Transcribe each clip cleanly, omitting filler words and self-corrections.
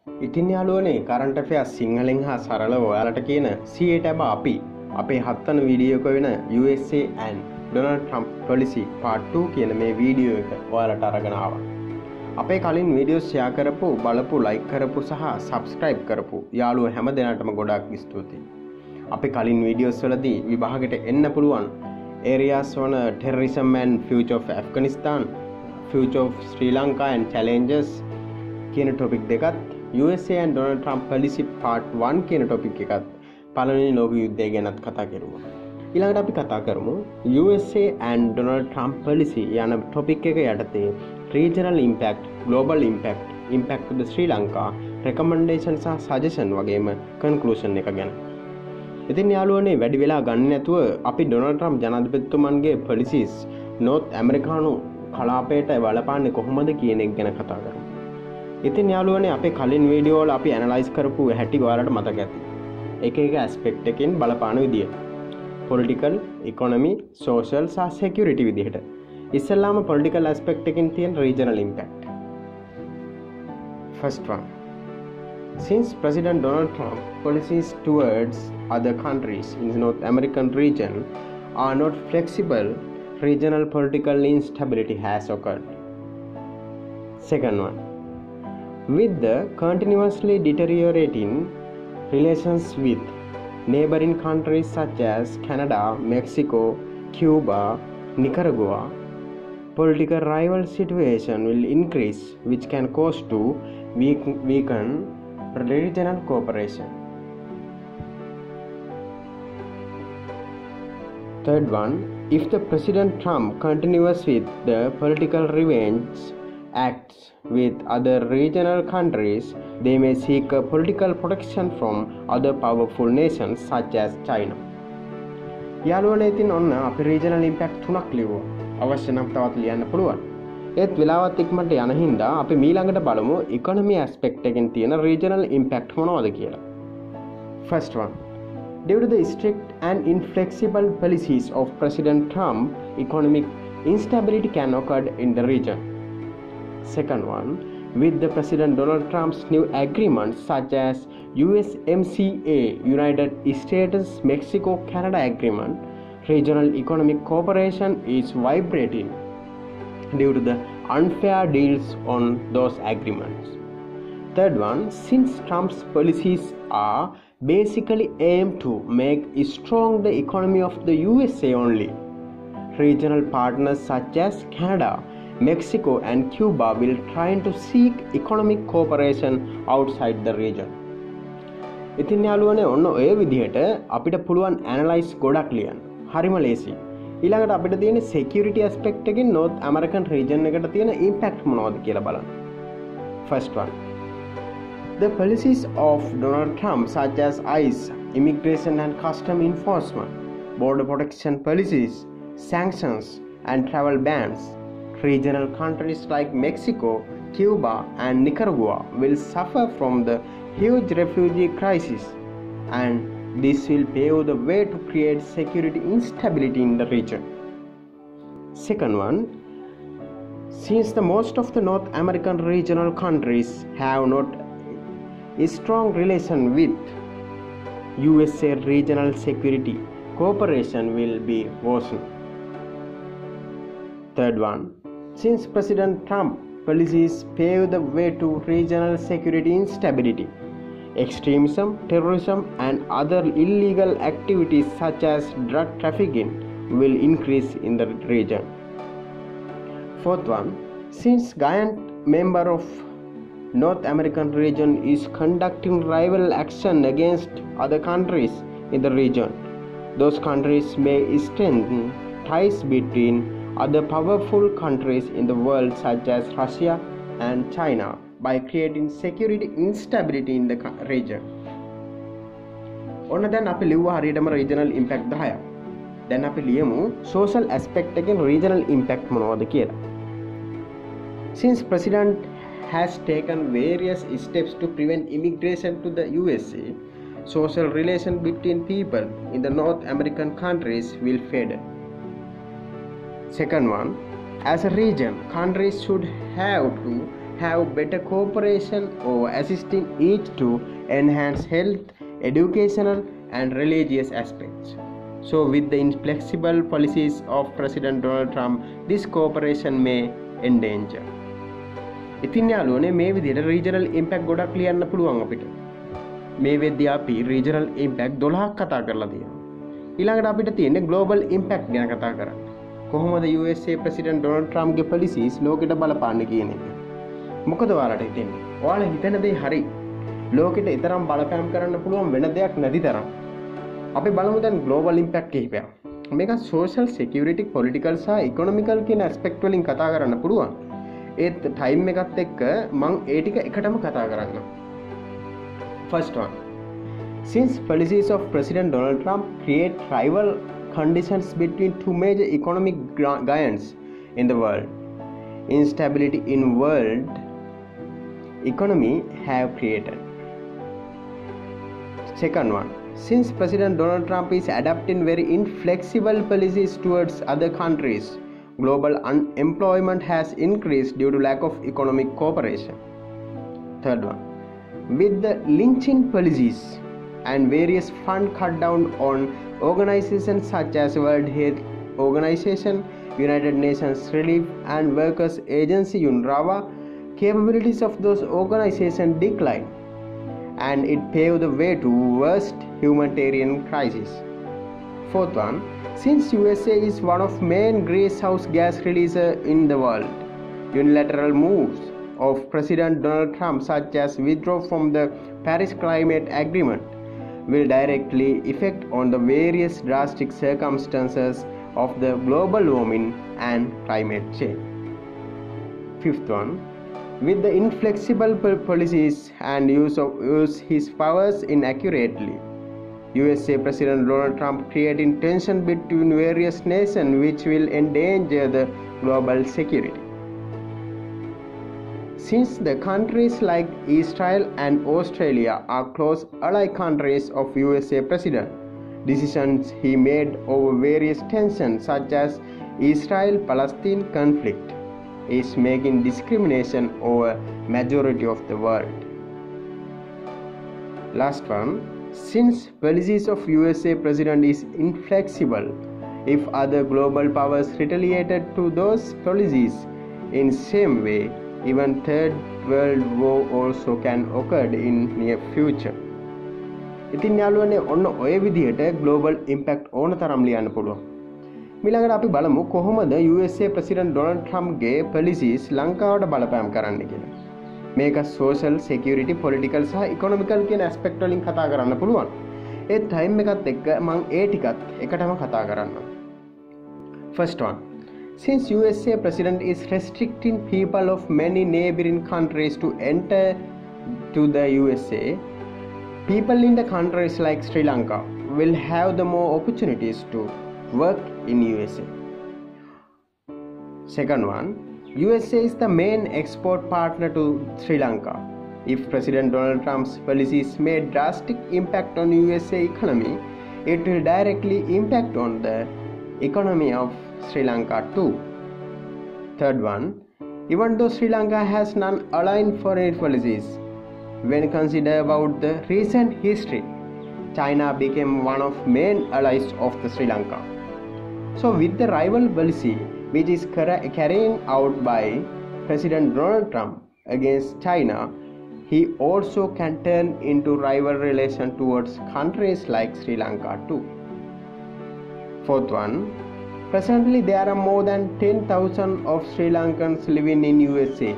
ඉතින් යාළුවනේ කරන්ට් ඇෆෙයර්ස් සිංහලෙන් හා සරලව ඔයාලට කියන CA ටැබ අපි අපේ 7 වන වීඩියෝ එක වෙන USA and Donald Trump policy part 2 කියන මේ වීඩියෝ එක ඔයාලට අරගෙන ආවා. අපේ කලින් වීඩියෝ ෂෙයා කරපු, බලපු, ලයික් කරපු සහ subscribe කරපු යාළුවෝ හැම දෙනාටම ගොඩාක් ස්තුතියි. අපේ කලින් වීඩියෝස් වලදී විභාගයට එන්න පුළුවන් areas වන terrorism and future of Afghanistan, future of Sri Lanka and challenges කියන topic දෙකත් USA and Donald Trump policy part 1 කියන topic එකත් පළවෙනි ලෝක යුද්ධය ගැනත් කතා කරමු. ඊළඟට අපි කතා කරමු USA and Donald Trump policy යන topic එක යටතේ regional impact, global impact, impact to the Sri Lanka, recommendation සහ suggestion වගේම conclusion එක ගැන. ඉතින් යාළුවනේ වැඩි වෙලා ගන්න නැතුව අපි ඩොනල්ඩ් ට්‍රම්ප් ජනාධිපතිතුමන්ගේ policies north ඇමරිකානු කලාපයට බලපාන්නේ කොහොමද කියන එක ගැන කතා කරමු. ඉතින් යාළුවනේ අපේ කලින් වීඩියෝ වල අපි ඇනලයිස් කරපු හැටි ඔයාලට මතක ඇති. එක එක ඇස්පෙක්ට් එකකින් බලපාන විදිය. political, economy, social සහ security විදිහට. ඉස්සෙල්ලාම political aspect එකකින් තියෙන regional impact. First one. Since President Donald Trump policies towards other countries in the North American region are not flexible, regional political instability has occurred. Second one. With the continuously deteriorating relations with neighboring countries such as Canada, Mexico, Cuba, Nicaragua, political rival situation will increase, which can cause to weaken regional cooperation. Third one, if the President Trump continues with the political revenge acts with other regional countries, they may seek a political protection from other powerful nations such as China. යාළුවනේ ඉතින් ඔන්න අපි regional impact තුනක් ලියුවා. අවශ්‍ය නම් තවත් ලියන්න පුළුවන්. ඒත් වෙලාවත් ඉක්මනට යන හින්දා අපි ඊළඟට බලමු economy aspect එකෙන් තියෙන regional impact මොනවද කියලා. First one. Due to the strict and inflexible policies of President Trump, economic instability can occur in the region. Second one, with the President Donald Trump's new agreements such as USMCA, United States Mexico Canada Agreement, regional economic cooperation is vibrating due to the unfair deals on those agreements. Third one, since Trump's policies are basically aimed to make strong the economy of the USA only, regional partners such as Canada, Mexico and Cuba will try to seek economic cooperation outside the region. ඉතින් යාළුවනේ ඔන්න ඔය විදිහට අපිට පුළුවන් analyse ගොඩක් ලියන්න. හරිම ලේසි. ඊළඟට අපිට තියෙන security aspect එකකින් North American region එකට තියෙන impact මොනවද කියලා බලන්න. First one. The policies of Donald Trump such as ICE, immigration and custom enforcement, border protection policies, sanctions and travel bans, regional countries like Mexico, Cuba and Nicaragua will suffer from the huge refugee crisis, and this will pave the way to create security instability in the region. Second one, since the most of the North American regional countries have not a strong relation with USA, regional security cooperation will be worsened. Third one, since President Trump policies pave the way to regional security instability, extremism, terrorism and other illegal activities such as drug trafficking will increase in the region. Fourth one, since giant member of North American region is conducting rival action against other countries in the region, those countries may strengthen ties between other powerful countries in the world such as Russia and China by creating security instability in the region. ඔන්න දැන් අපි ලිව්වා හරියටම regional impact 10ක්. දැන් අපි ලියමු social aspect එකෙන් regional impact මොනවද කියලා. Since President has taken various steps to prevent immigration to the USA, social relation between people in the North American countries will fade. Second one, as a region, countries should have to have better cooperation or assisting each to enhance health, educational and religious aspects. So with the inflexible policies of President Donald Trump, this cooperation may endanger. ඉතින් යාළුවනේ මේ විදිහට regional impact ගොඩක් ලියන්න පුළුවන් අපිට. මේ වෙද්දී අපි රීජනල් ඉම්පැක්ට් 12ක් කතා කරලා තියෙනවා. ඊළඟට අපිට තියෙන්නේ ග්ලෝබල් ඉම්පැක්ට් ගැන කතා කරන්න. කොහොමද USA ප්‍රෙසිඩන්ට් ඩොනල්ඩ් ට්‍රම්ප්ගේ පොලිසිස් ලෝකෙට බලපාන්නේ කියන එක. මොකද ඔයාලට හිතෙන්නේ? ඔයාලා හිතන දේ හරි. ලෝකෙට ඊතරම් බලපෑම් කරන්න පුළුවන් වෙන දෙයක් නැති තරම්. අපි බලමු දැන් ග්ලෝබල් ඉම්පැක්ට් කිහිපයක්. මේක සෝෂල් සිකියුරිටි පොලිටිකල් සහ ඉකොනොමිකල් කියන ඇස්පෙක්ට් වලින් කතා කරන්න පුළුවන්. ඒත් ටයිම් එකත් එක්ක මං ඒ ටික එකටම කතා කරන්න. First one. Since policies of President Donald Trump create rival conditions between two major economic giants in the world, instability in world economy have created. Second one. Since President Donald Trump is adopting very inflexible policies towards other countries, global unemployment has increased due to lack of economic cooperation. Third one. With the lynching policies and various fund cut down on organizations such as World Health Organization, United Nations Relief and Workers Agency UNRWA, capabilities of those organizations declined, and it paved the way to worst humanitarian crisis. Fourth one, since USA is one of main greenhouse gas releaser in the world, unilateral moves of President Donald Trump such as withdraw from the Paris Climate Agreement will directly affect on the various drastic circumstances of the global warming and climate change. Fifth one, with the inflexible policies and use his powers inaccurately, USA President Donald Trump creating tension between various nations which will endanger the global security. Since the countries like Israel and Australia are close ally countries of USA President, decisions he made over various tensions such as Israel-Palestine conflict is making discrimination over majority of the world. Last one, since policies of USA President is inflexible, if other global powers retaliated to those policies in same way, even third world war also can occur in near future. ඉතින් යාළුවනේ ඔන්න ඔය විදිහට global impact ඕන තරම් ලියන්න පුළුවන්. ඊළඟට අපි බලමු කොහොමද USA ප්‍රෙසිඩන්ට් ඩොනල්ඩ් ට්‍රම්ප්ගේ පොලිසිස් ලංකාවට බලපෑම් කරන්න කියලා. මේක සෝෂල් සිකියුරිටි පොලිටිකල් සහ ඉකොනොමිකල් කියන ඇස්පෙක්ට් වලින් කතා කරන්න පුළුවන්. ඒ ටයිම් එකත් එක්ක මම ඒ ටිකත් එකටම කතා කරන්නම්. First one. Since USA President is restricting people of many neighboring countries to enter to the USA, people in the countries like Sri Lanka will have the more opportunities to work in USA. Second one, USA is the main export partner to Sri Lanka. If President Donald Trump's policies made drastic impact on USA economy, it will directly impact on the economy of Sri Lanka too. Third one, even though Sri Lanka has non-aligned foreign policies, when considered about the recent history, China became one of main allies of the Sri Lanka. So with the rival policy which is carrying out by President Donald Trump against China, he also can turn into rival relation towards countries like Sri Lanka too. Fourth one, presently there are more than 10,000 of Sri Lankans living in USA.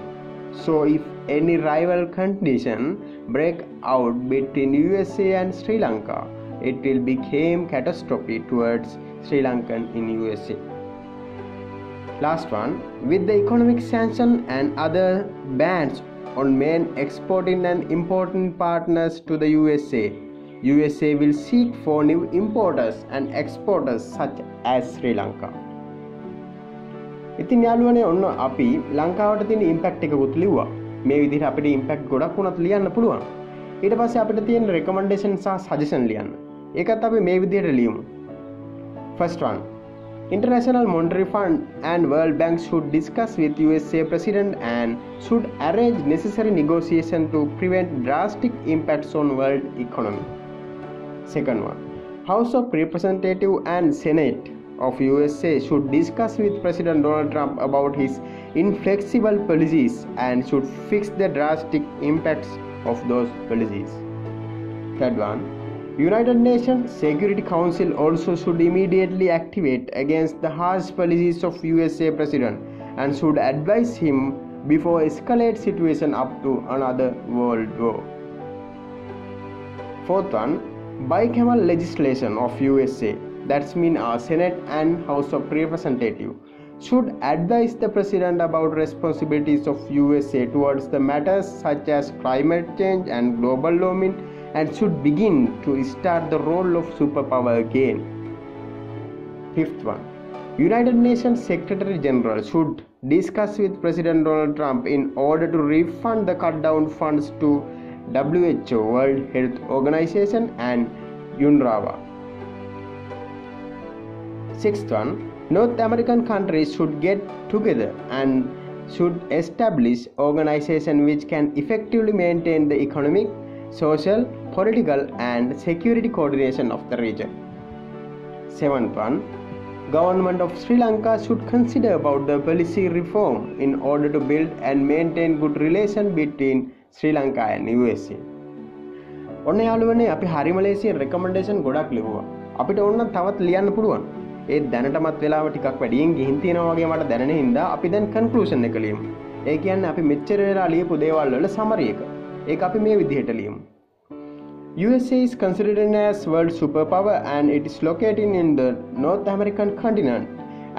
So if any rival condition break out between USA and Sri Lanka, it will become catastrophic towards Sri Lankan in USA. Last one, with the economic sanction and other bans on main exporting and importing partners to the USA will seek for new importers and exporters such as Sri Lanka. ඉතින් යාළුවනේ ඔන්න අපි ලංකාවට තියෙන impact එකකුත් ලිව්වා. මේ විදිහට අපිට ඉම්පැක්ට් ගොඩක් උනත් ලියන්න පුළුවන්. ඊට පස්සේ අපිට තියෙන රෙකමෙන්ඩේෂන් සහ සජෙෂන් ලියන්න. ඒකත් අපි මේ විදිහට ලියමු. First one, International Monetary Fund and World Bank should discuss with USA President and should arrange necessary negotiation to prevent drastic impacts on world economy. Second one, House of Representatives and Senate of USA should discuss with President Donald Trump about his inflexible policies and should fix the drastic impacts of those policies. Third one, United Nations Security Council also should immediately activate against the harsh policies of USA President and should advise him before escalate situation up to another world war. Fourth one, bicameral legislation of USA, that's mean our Senate and House of Representatives, should advise the President about responsibilities of USA towards the matters such as climate change and global warming and should begin to start the role of superpower again. Fifth one, United Nations Secretary General should discuss with President Donald Trump in order to refund the cut down funds to WHO, World Health Organization and UNRWA. Sixth one, North American countries should get together and should establish organizations which can effectively maintain the economic, social, political and security coordination of the region. Seventh one, Government of Sri Lanka should consider about the policy reform in order to build and maintain good relation between Sri Lanka and USA. ඔන්න යාළුවනේ අපි හරි මලේසියන් recommendation ගොඩක් ලිව්වා. අපිට ඕන නම් තවත් ලියන්න පුළුවන්. ඒ දැනටමත් වෙලාව ටිකක් වැඩියෙන් ගිහින් තියෙනවා වගේ මට දැනෙන හින්දා අපි දැන් කන්ක්ලූෂන් එක ලියමු. ඒ කියන්නේ අපි මෙච්චර වෙලා ලියපු දේවල් වල සමරි එක. ඒක අපි මේ විදිහට ලියමු. USA is considered as world superpower and it is located in the North American continent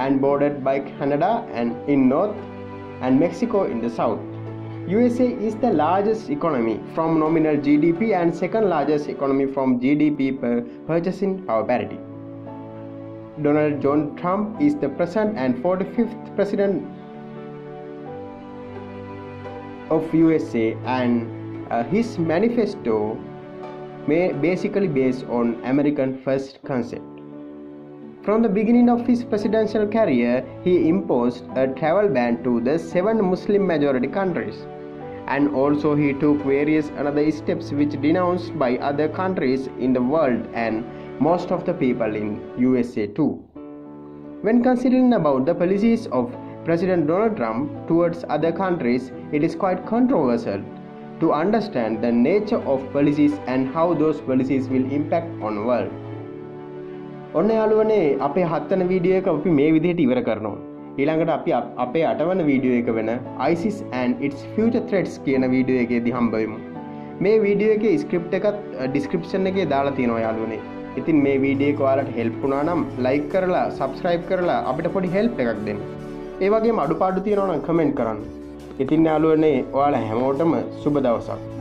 and bordered by Canada and in north and Mexico in the south. USA is the largest economy from nominal GDP and second largest economy from GDP per purchasing power parity. Donald John Trump is the present and 45th president of USA and his manifesto basically based on American first concept. From the beginning of his presidential career, he imposed a travel ban to the 7 Muslim majority countries, and also he took various other steps which denounced by other countries in the world and most of the people in USA too. When considering about the policies of President Donald Trump towards other countries, it is quite controversial to understand the nature of policies and how those policies will impact on the world. ඔන්න යාළුවනේ අපේ 7 වෙනි video එක අපි මේ විදිහට ඉවර කරනවා. ඊළඟට අපි අපේ 8 වෙනි වීඩියෝ එක වෙන ISIS and its future threats කියන වීඩියෝ එකේදී හම්බ වෙමු. මේ වීඩියෝ එකේ ස්ක්‍රිප්ට් එකත් ඩිස්ක්‍රිප්ෂන් එකේ දාලා තියෙනවා යාළුවනේ. ඉතින් මේ වීඩියෝ එක ඔයාලට හෙල්ප් වුණා නම් ලයික් කරලා සබ්ස්ක්‍රයිබ් කරලා අපිට පොඩි හෙල්ප් එකක් දෙන්න. ඒ වගේම අඩුපාඩු තියෙනවා නම් කමෙන්ට් කරන්න. ඉතින් යාළුවනේ ඔයාලා හැමෝටම සුබ දවසක්.